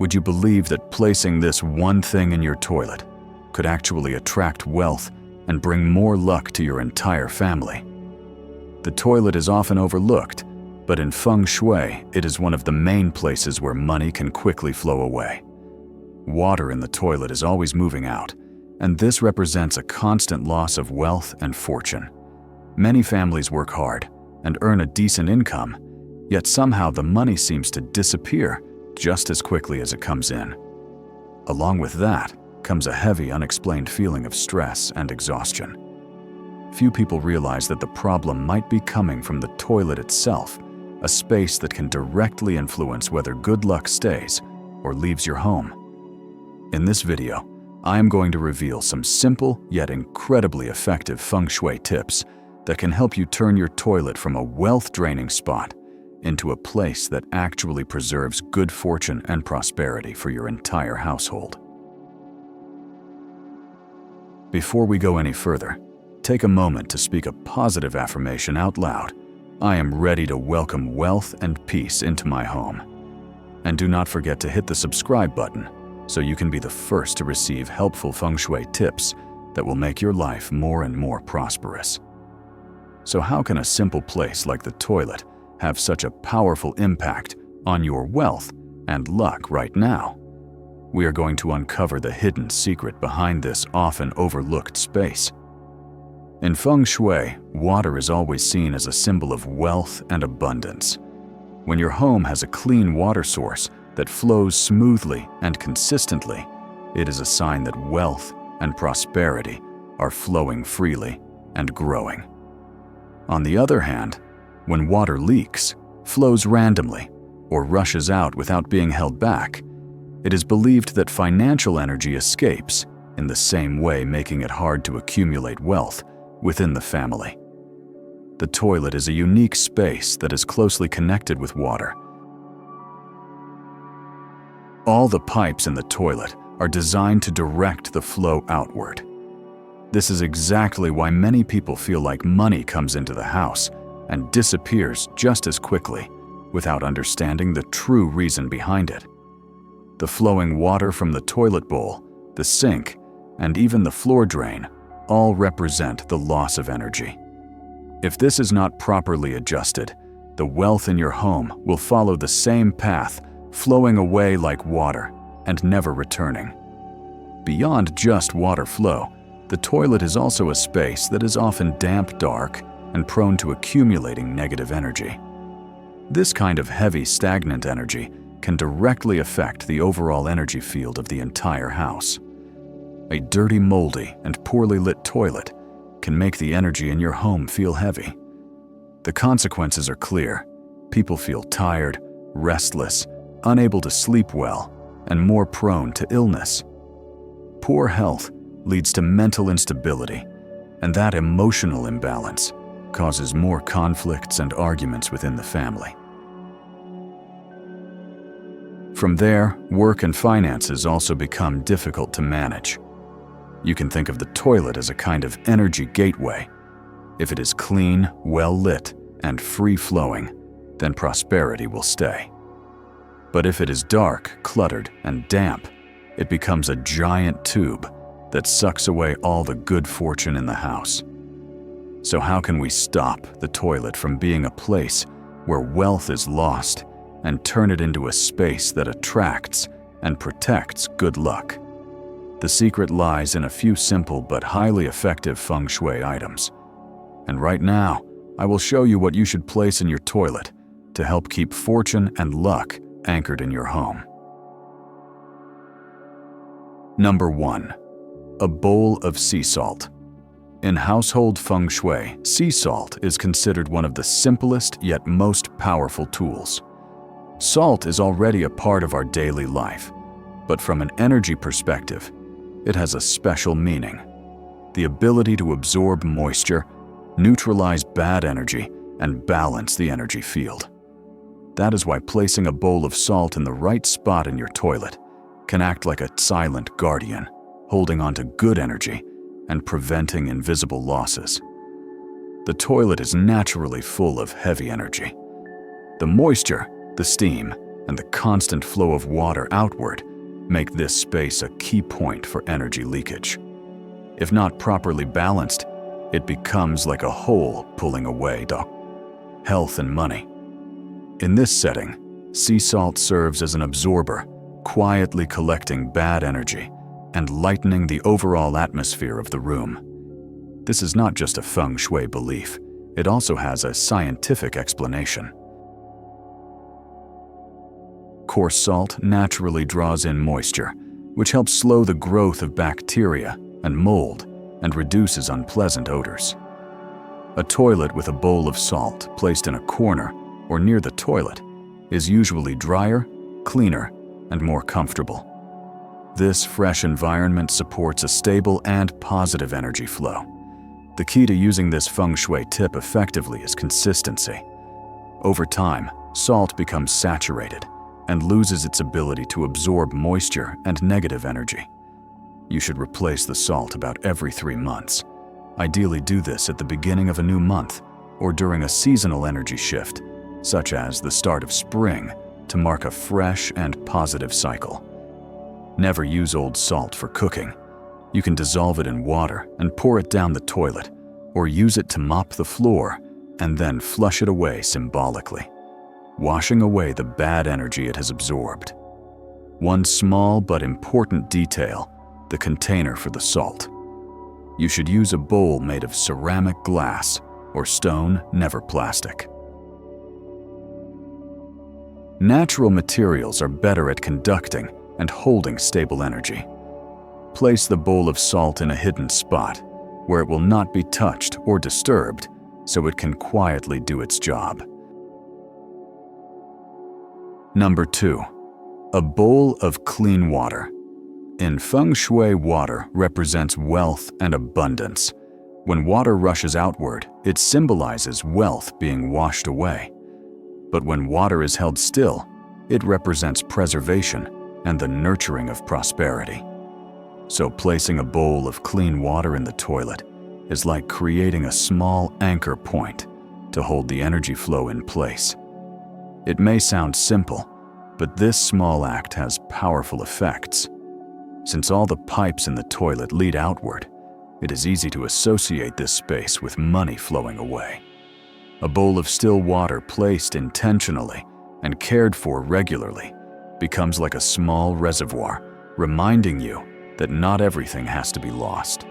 Would you believe that placing this one thing in your toilet could actually attract wealth and bring more luck to your entire family? The toilet is often overlooked, but in Feng Shui, it is one of the main places where money can quickly flow away. Water in the toilet is always moving out, and this represents a constant loss of wealth and fortune. Many families work hard and earn a decent income, yet somehow the money seems to disappear just as quickly as it comes in. Along with that comes a heavy, unexplained feeling of stress and exhaustion. Few people realize that the problem might be coming from the toilet itself, a space that can directly influence whether good luck stays or leaves your home. In this video, I am going to reveal some simple yet incredibly effective Feng Shui tips that can help you turn your toilet from a wealth-draining spot into a place that actually preserves good fortune and prosperity for your entire household. Before we go any further, take a moment to speak a positive affirmation out loud. I am ready to welcome wealth and peace into my home. And do not forget to hit the subscribe button so you can be the first to receive helpful Feng Shui tips that will make your life more and more prosperous. So how can a simple place like the toilet have such a powerful impact on your wealth and luck right now? We are going to uncover the hidden secret behind this often overlooked space. In Feng Shui, water is always seen as a symbol of wealth and abundance. When your home has a clean water source that flows smoothly and consistently, it is a sign that wealth and prosperity are flowing freely and growing. On the other hand, when water leaks, flows randomly, or rushes out without being held back, it is believed that financial energy escapes in the same way, making it hard to accumulate wealth within the family. The toilet is a unique space that is closely connected with water. All the pipes in the toilet are designed to direct the flow outward. This is exactly why many people feel like money comes into the house and disappears just as quickly without understanding the true reason behind it. The flowing water from the toilet bowl, the sink, and even the floor drain all represent the loss of energy. If this is not properly adjusted, the wealth in your home will follow the same path, flowing away like water and never returning. Beyond just water flow, the toilet is also a space that is often damp, dark, and prone to accumulating negative energy. This kind of heavy, stagnant energy can directly affect the overall energy field of the entire house. A dirty, moldy, and poorly lit toilet can make the energy in your home feel heavy. The consequences are clear. People feel tired, restless, unable to sleep well, and more prone to illness. Poor health leads to mental instability, and that emotional imbalance causes more conflicts and arguments within the family. From there, work and finances also become difficult to manage. You can think of the toilet as a kind of energy gateway. If it is clean, well-lit, and free-flowing, then prosperity will stay. But if it is dark, cluttered, and damp, it becomes a giant tube that sucks away all the good fortune in the house. So how can we stop the toilet from being a place where wealth is lost and turn it into a space that attracts and protects good luck? The secret lies in a few simple but highly effective Feng Shui items. And right now, I will show you what you should place in your toilet to help keep fortune and luck anchored in your home. Number 1. A bowl of sea salt. In household Feng Shui, sea salt is considered one of the simplest yet most powerful tools. Salt is already a part of our daily life, but from an energy perspective, it has a special meaning. The ability to absorb moisture, neutralize bad energy, and balance the energy field. That is why placing a bowl of salt in the right spot in your toilet can act like a silent guardian, holding on to good energy and preventing invisible losses. The toilet is naturally full of heavy energy. The moisture, the steam, and the constant flow of water outward make this space a key point for energy leakage. If not properly balanced, it becomes like a hole pulling away health and money. In this setting, sea salt serves as an absorber, quietly collecting bad energy and lightening the overall atmosphere of the room. This is not just a Feng Shui belief, it also has a scientific explanation. Coarse salt naturally draws in moisture, which helps slow the growth of bacteria and mold and reduces unpleasant odors. A toilet with a bowl of salt placed in a corner or near the toilet is usually drier, cleaner, and more comfortable. This fresh environment supports a stable and positive energy flow. The key to using this Feng Shui tip effectively is consistency. Over time, salt becomes saturated and loses its ability to absorb moisture and negative energy. You should replace the salt about every 3 months. Ideally do this at the beginning of a new month or during a seasonal energy shift, such as the start of spring, to mark a fresh and positive cycle. Never use old salt for cooking. You can dissolve it in water and pour it down the toilet, or use it to mop the floor and then flush it away symbolically, washing away the bad energy it has absorbed. One small but important detail: the container for the salt. You should use a bowl made of ceramic glass or stone, never plastic. Natural materials are better at conducting and holding stable energy. Place the bowl of salt in a hidden spot where it will not be touched or disturbed, so it can quietly do its job. Number 2. A bowl of clean water. In Feng Shui, water represents wealth and abundance. When water rushes outward, it symbolizes wealth being washed away. But when water is held still, it represents preservation and the nurturing of prosperity. So placing a bowl of clean water in the toilet is like creating a small anchor point to hold the energy flow in place. It may sound simple, but this small act has powerful effects. Since all the pipes in the toilet lead outward, it is easy to associate this space with money flowing away. A bowl of still water placed intentionally and cared for regularly becomes like a small reservoir, reminding you that not everything has to be lost.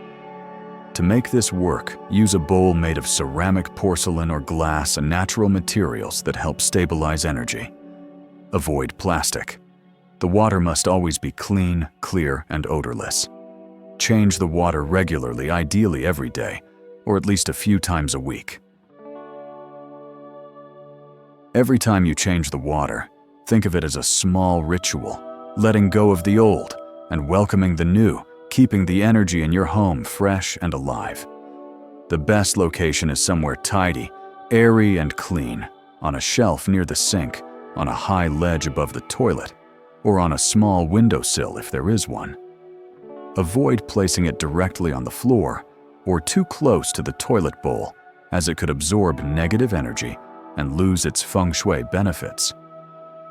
To make this work, use a bowl made of ceramic, porcelain, or glass, and natural materials that help stabilize energy. Avoid plastic. The water must always be clean, clear, and odorless. Change the water regularly, ideally every day, or at least a few times a week. Every time you change the water, think of it as a small ritual, letting go of the old and welcoming the new, keeping the energy in your home fresh and alive. The best location is somewhere tidy, airy, and clean, on a shelf near the sink, on a high ledge above the toilet, or on a small windowsill if there is one. Avoid placing it directly on the floor or too close to the toilet bowl, as it could absorb negative energy and lose its Feng Shui benefits.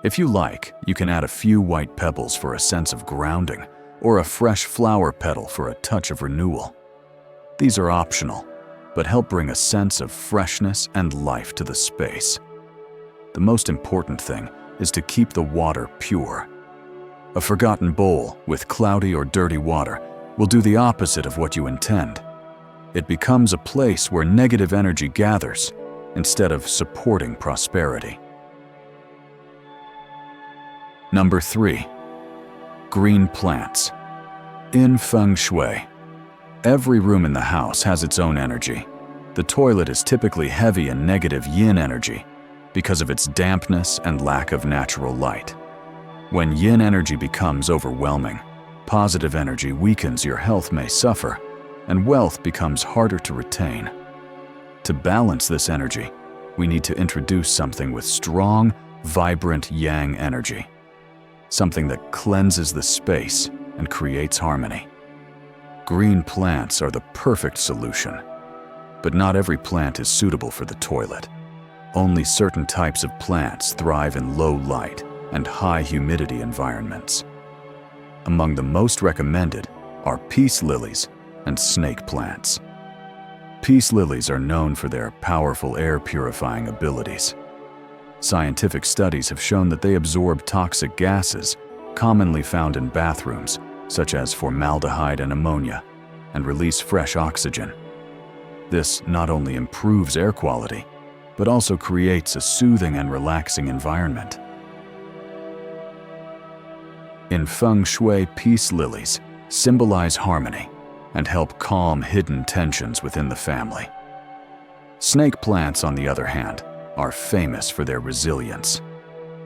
If you like, you can add a few white pebbles for a sense of grounding, or a fresh flower petal for a touch of renewal. These are optional, but help bring a sense of freshness and life to the space. The most important thing is to keep the water pure. A forgotten bowl with cloudy or dirty water will do the opposite of what you intend. It becomes a place where negative energy gathers instead of supporting prosperity. Number 3. Green plants. In Feng Shui, every room in the house has its own energy. The toilet is typically heavy in negative yin energy because of its dampness and lack of natural light. When yin energy becomes overwhelming, positive energy weakens, your health may suffer, and wealth becomes harder to retain. To balance this energy, we need to introduce something with strong, vibrant yang energy. Something that cleanses the space and creates harmony. Green plants are the perfect solution, but not every plant is suitable for the toilet. Only certain types of plants thrive in low light, and high humidity environments. Among the most recommended are peace lilies and snake plants. Peace lilies are known for their powerful air-purifying abilities. Scientific studies have shown that they absorb toxic gases commonly found in bathrooms, such as formaldehyde and ammonia, and release fresh oxygen. This not only improves air quality, but also creates a soothing and relaxing environment. In Feng Shui, peace lilies symbolize harmony and help calm hidden tensions within the family. Snake plants, on the other hand, are famous for their resilience.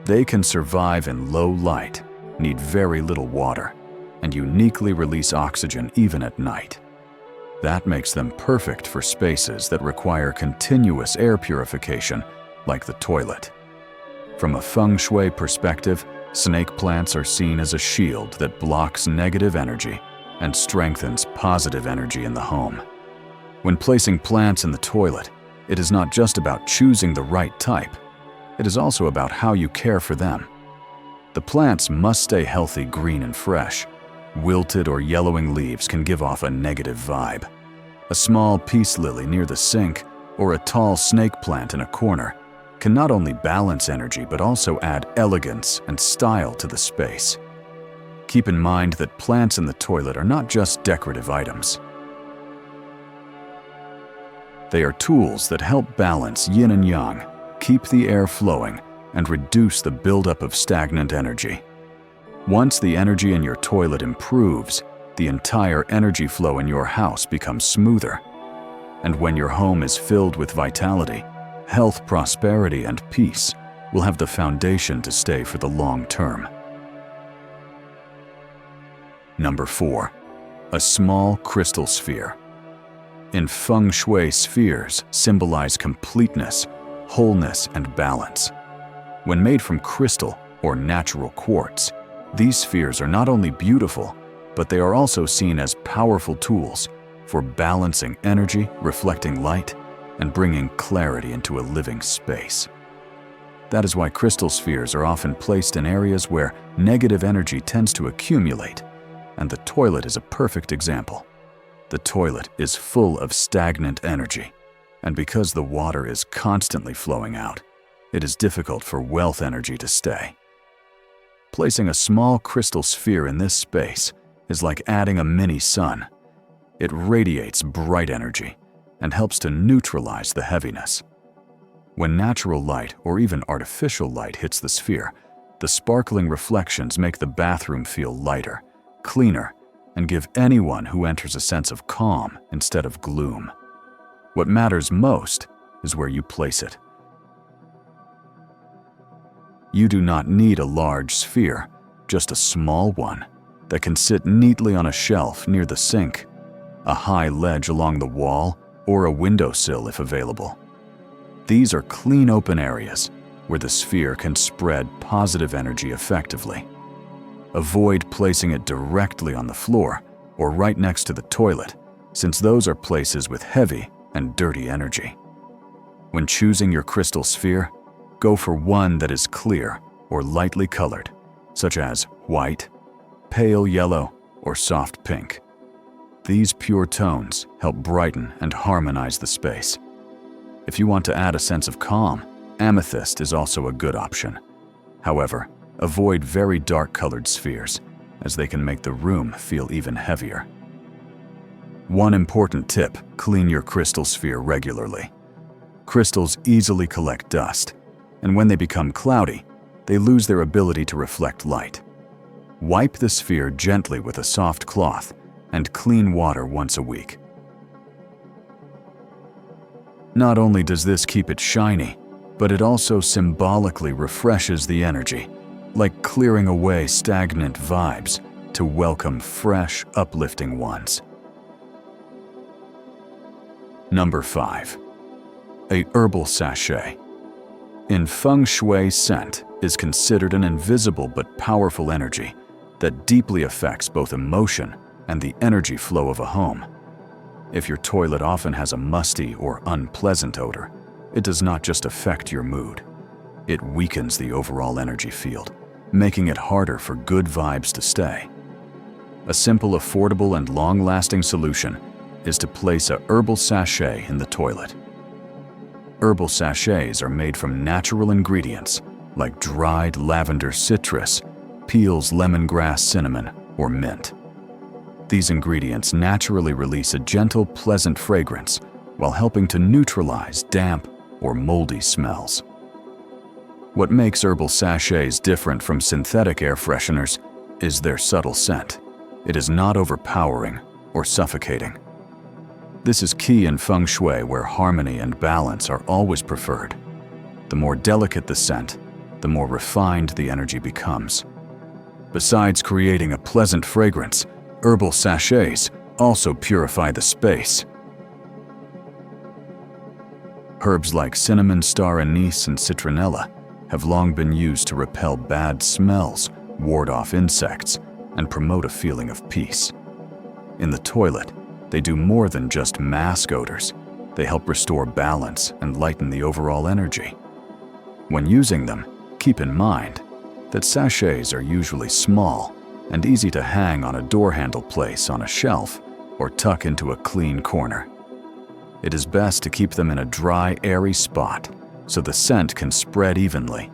They can survive in low light, need very little water, and uniquely release oxygen even at night. That makes them perfect for spaces that require continuous air purification, like the toilet. From a Feng Shui perspective, snake plants are seen as a shield that blocks negative energy and strengthens positive energy in the home. When placing plants in the toilet, it is not just about choosing the right type. It is also about how you care for them. The plants must stay healthy, green, and fresh. Wilted or yellowing leaves can give off a negative vibe. A small peace lily near the sink or a tall snake plant in a corner can not only balance energy but also add elegance and style to the space. Keep in mind that plants in the toilet are not just decorative items. They are tools that help balance yin and yang, keep the air flowing, and reduce the buildup of stagnant energy. Once the energy in your toilet improves, the entire energy flow in your house becomes smoother. And when your home is filled with vitality, health, prosperity, and peace will have the foundation to stay for the long term. Number 4. A small crystal sphere. In Feng Shui, spheres symbolize completeness, wholeness, and balance. When made from crystal or natural quartz, these spheres are not only beautiful, but they are also seen as powerful tools for balancing energy, reflecting light, and bringing clarity into a living space. That is why crystal spheres are often placed in areas where negative energy tends to accumulate, and the toilet is a perfect example. The toilet is full of stagnant energy, and because the water is constantly flowing out, it is difficult for wealth energy to stay. Placing a small crystal sphere in this space is like adding a mini sun. It radiates bright energy and helps to neutralize the heaviness. When natural light or even artificial light hits the sphere, the sparkling reflections make the bathroom feel lighter, cleaner, and give anyone who enters a sense of calm instead of gloom. What matters most is where you place it. You do not need a large sphere, just a small one that can sit neatly on a shelf near the sink, a high ledge along the wall, or a windowsill if available. These are clean open areas where the sphere can spread positive energy effectively. Avoid placing it directly on the floor or right next to the toilet, since those are places with heavy and dirty energy. When choosing your crystal sphere, go for one that is clear or lightly colored, such as white, pale yellow, or soft pink. These pure tones help brighten and harmonize the space. If you want to add a sense of calm, amethyst is also a good option. However, avoid very dark-colored spheres, as they can make the room feel even heavier. One important tip: clean your crystal sphere regularly. Crystals easily collect dust, and when they become cloudy, they lose their ability to reflect light. Wipe the sphere gently with a soft cloth and clean water once a week. Not only does this keep it shiny, but it also symbolically refreshes the energy, like clearing away stagnant vibes to welcome fresh, uplifting ones. Number 5. A herbal sachet. In Feng Shui, scent is considered an invisible but powerful energy that deeply affects both emotion and the energy flow of a home. If your toilet often has a musty or unpleasant odor, it does not just affect your mood. It weakens the overall energy field making it harder for good vibes to stay. A simple, affordable, and long-lasting solution is to place a herbal sachet in the toilet. Herbal sachets are made from natural ingredients like dried lavender citrus, Peel's lemongrass cinnamon, or mint. These ingredients naturally release a gentle, pleasant fragrance while helping to neutralize damp or moldy smells. What makes herbal sachets different from synthetic air fresheners is their subtle scent. It is not overpowering or suffocating. This is key in Feng Shui, where harmony and balance are always preferred. The more delicate the scent, the more refined the energy becomes. Besides creating a pleasant fragrance, herbal sachets also purify the space. Herbs like cinnamon, star anise, and citronella have long been used to repel bad smells, ward off insects, and promote a feeling of peace. In the toilet, they do more than just mask odors. They help restore balance and lighten the overall energy. When using them, keep in mind that sachets are usually small and easy to hang on a door handle, place on a shelf, or tuck into a clean corner. It is best to keep them in a dry, airy spot so the scent can spread evenly.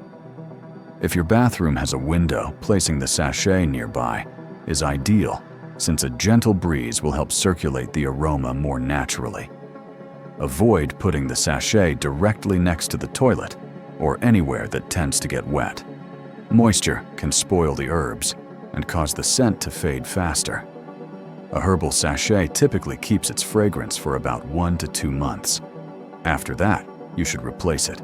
If your bathroom has a window, placing the sachet nearby is ideal, since a gentle breeze will help circulate the aroma more naturally. Avoid putting the sachet directly next to the toilet or anywhere that tends to get wet. Moisture can spoil the herbs and cause the scent to fade faster. A herbal sachet typically keeps its fragrance for about 1 to 2 months. After that, you should replace it.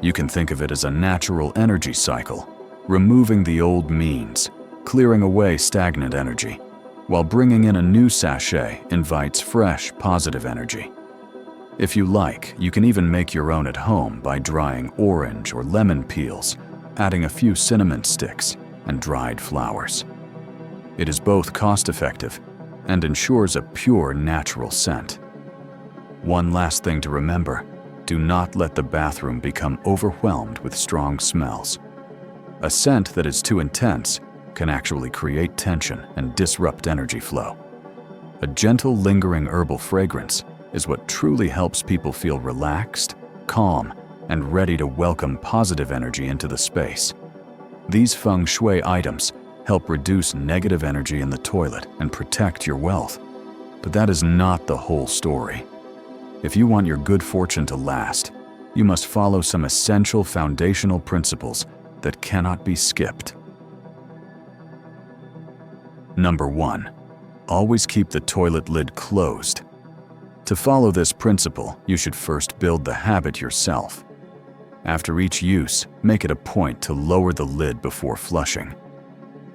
You can think of it as a natural energy cycle. Removing the old means clearing away stagnant energy, while bringing in a new sachet invites fresh, positive energy. If you like, you can even make your own at home by drying orange or lemon peels, adding a few cinnamon sticks, and dried flowers. It is both cost-effective and ensures a pure, natural scent. One last thing to remember: do not let the bathroom become overwhelmed with strong smells. A scent that is too intense can actually create tension and disrupt energy flow. A gentle, lingering herbal fragrance is what truly helps people feel relaxed, calm, and ready to welcome positive energy into the space. These Feng Shui items help reduce negative energy in the toilet and protect your wealth. But that is not the whole story. If you want your good fortune to last, you must follow some essential foundational principles that cannot be skipped. Number 1. Always keep the toilet lid closed. To follow this principle, you should first build the habit yourself. After each use, make it a point to lower the lid before flushing.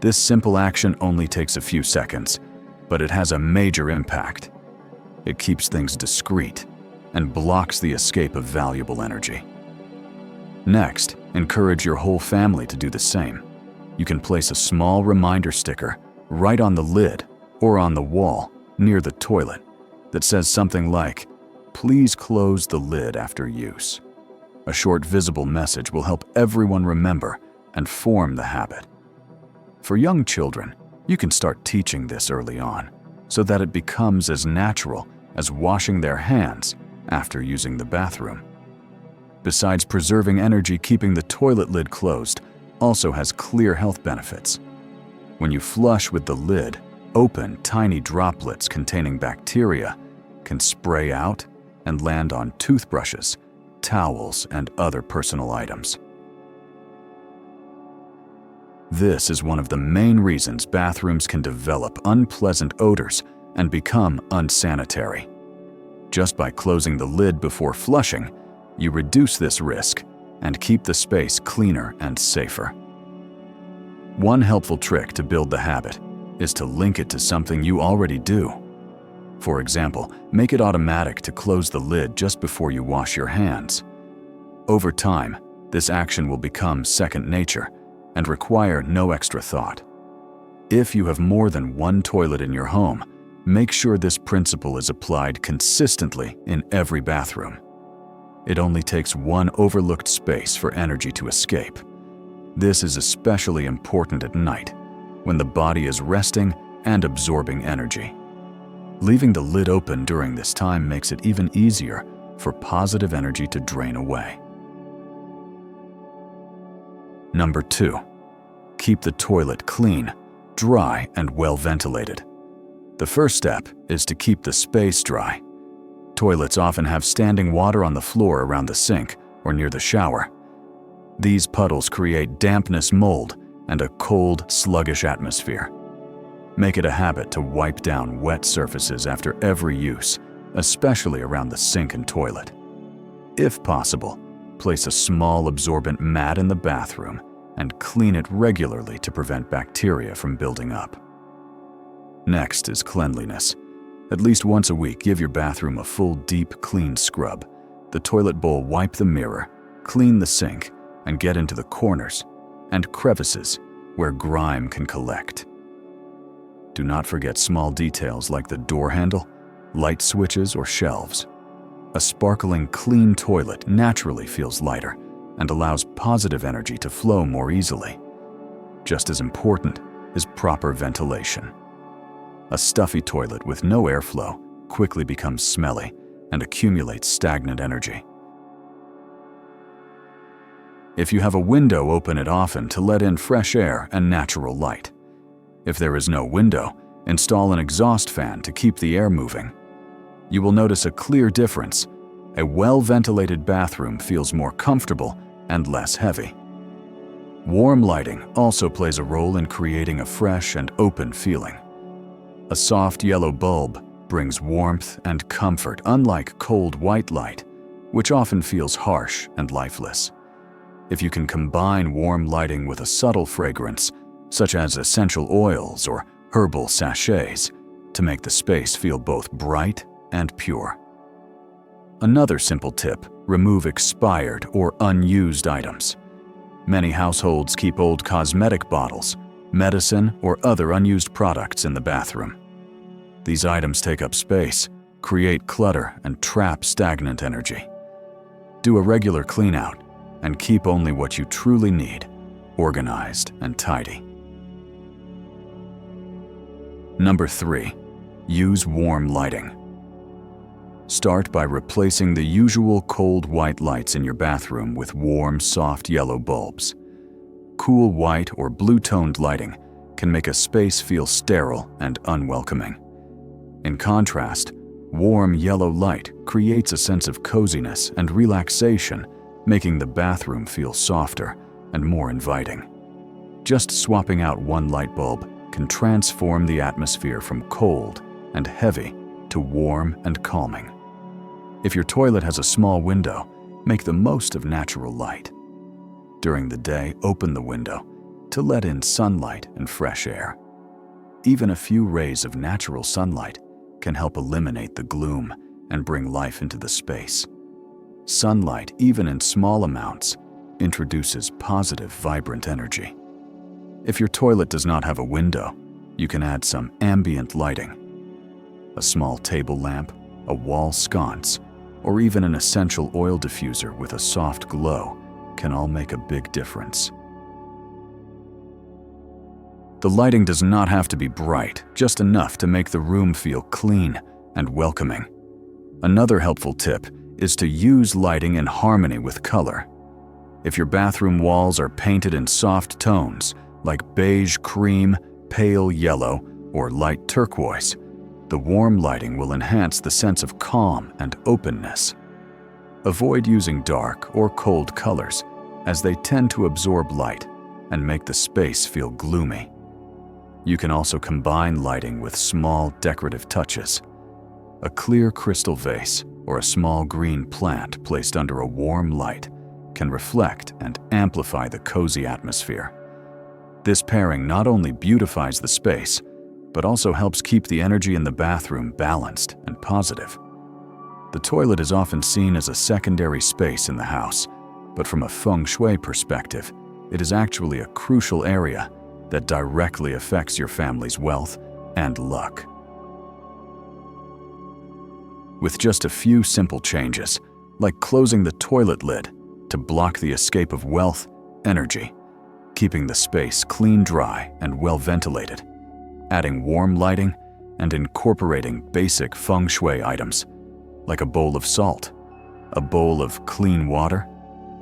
This simple action only takes a few seconds, but it has a major impact. It keeps things discreet and blocks the escape of valuable energy. Next, encourage your whole family to do the same. You can place a small reminder sticker right on the lid or on the wall near the toilet that says something like, "Please close the lid after use." A short visible message will help everyone remember and form the habit. For young children, you can start teaching this early on so that it becomes as natural as washing their hands after using the bathroom. Besides preserving energy, keeping the toilet lid closed also has clear health benefits. When you flush with the lid open, tiny droplets containing bacteria can spray out and land on toothbrushes, towels, and other personal items. This is one of the main reasons bathrooms can develop unpleasant odors and become unsanitary. Just by closing the lid before flushing, you reduce this risk and keep the space cleaner and safer. One helpful trick to build the habit is to link it to something you already do. For example, make it automatic to close the lid just before you wash your hands. Over time, this action will become second nature and require no extra thought. If you have more than one toilet in your home, make sure this principle is applied consistently in every bathroom. It only takes one overlooked space for energy to escape. This is especially important at night, when the body is resting and absorbing energy. Leaving the lid open during this time makes it even easier for positive energy to drain away. Number 2. Keep the toilet clean, dry, and well ventilated. The first step is to keep the space dry. Toilets often have standing water on the floor around the sink or near the shower. These puddles create dampness, mold, and a cold, sluggish atmosphere. Make it a habit to wipe down wet surfaces after every use, especially around the sink and toilet. If possible, place a small absorbent mat in the bathroom and clean it regularly to prevent bacteria from building up. Next is cleanliness. At least once a week, give your bathroom a full, deep, clean scrub. The toilet bowl, wipe the mirror, clean the sink, and get into the corners and crevices where grime can collect. Do not forget small details like the door handle, light switches, or shelves. A sparkling, clean toilet naturally feels lighter and allows positive energy to flow more easily. Just as important is proper ventilation. A stuffy toilet with no airflow quickly becomes smelly and accumulates stagnant energy. If you have a window, open it often to let in fresh air and natural light. If there is no window, install an exhaust fan to keep the air moving. You will notice a clear difference. A well-ventilated bathroom feels more comfortable and less heavy. Warm lighting also plays a role in creating a fresh and open feeling. A soft yellow bulb brings warmth and comfort, unlike cold white light, which often feels harsh and lifeless. If you can combine warm lighting with a subtle fragrance, such as essential oils or herbal sachets, to make the space feel both bright and pure. Another simple tip: remove expired or unused items. Many households keep old cosmetic bottles, medicine, or other unused products in the bathroom. These items take up space, create clutter, and trap stagnant energy. Do a regular clean-out and keep only what you truly need, organized and tidy. Number 3. Use warm lighting. Start by replacing the usual cold white lights in your bathroom with warm, soft yellow bulbs. Cool white or blue-toned lighting can make a space feel sterile and unwelcoming. In contrast, warm yellow light creates a sense of coziness and relaxation, making the bathroom feel softer and more inviting. Just swapping out one light bulb can transform the atmosphere from cold and heavy to warm and calming. If your toilet has a small window, make the most of natural light. During the day, open the window to let in sunlight and fresh air. Even a few rays of natural sunlight can help eliminate the gloom and bring life into the space. Sunlight, even in small amounts, introduces positive, vibrant energy. If your toilet does not have a window, you can add some ambient lighting. A small table lamp, a wall sconce, or even an essential oil diffuser with a soft glow can all make a big difference. The lighting does not have to be bright, just enough to make the room feel clean and welcoming. Another helpful tip is to use lighting in harmony with color. If your bathroom walls are painted in soft tones, like beige cream, pale yellow, or light turquoise, the warm lighting will enhance the sense of calm and openness. Avoid using dark or cold colors, as they tend to absorb light and make the space feel gloomy. You can also combine lighting with small decorative touches. A clear crystal vase or a small green plant placed under a warm light can reflect and amplify the cozy atmosphere. This pairing not only beautifies the space, but also helps keep the energy in the bathroom balanced and positive. The toilet is often seen as a secondary space in the house, but from a Feng Shui perspective, it is actually a crucial area that directly affects your family's wealth and luck. With just a few simple changes, like closing the toilet lid to block the escape of wealth, energy, keeping the space clean, dry, and well ventilated, adding warm lighting, and incorporating basic feng shui items like a bowl of salt, a bowl of clean water,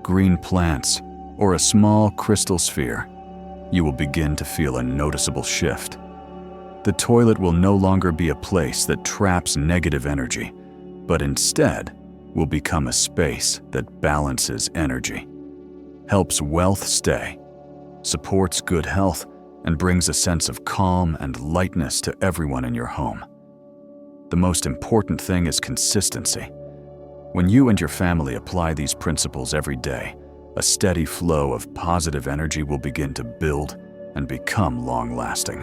green plants, or a small crystal sphere, you will begin to feel a noticeable shift. The toilet will no longer be a place that traps negative energy, but instead will become a space that balances energy, helps wealth stay, supports good health, and brings a sense of calm and lightness to everyone in your home. The most important thing is consistency. When you and your family apply these principles every day, a steady flow of positive energy will begin to build and become long-lasting.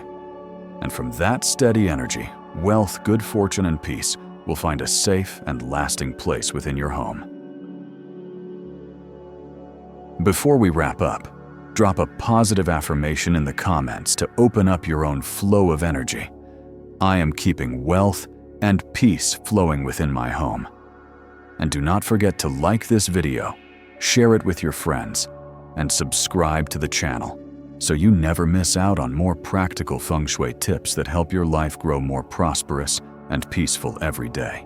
And from that steady energy, wealth, good fortune, and peace will find a safe and lasting place within your home. Before we wrap up, drop a positive affirmation in the comments to open up your own flow of energy. I am keeping wealth and peace flowing within my home. And do not forget to like this video, share it with your friends, and subscribe to the channel so you never miss out on more practical feng shui tips that help your life grow more prosperous and peaceful every day.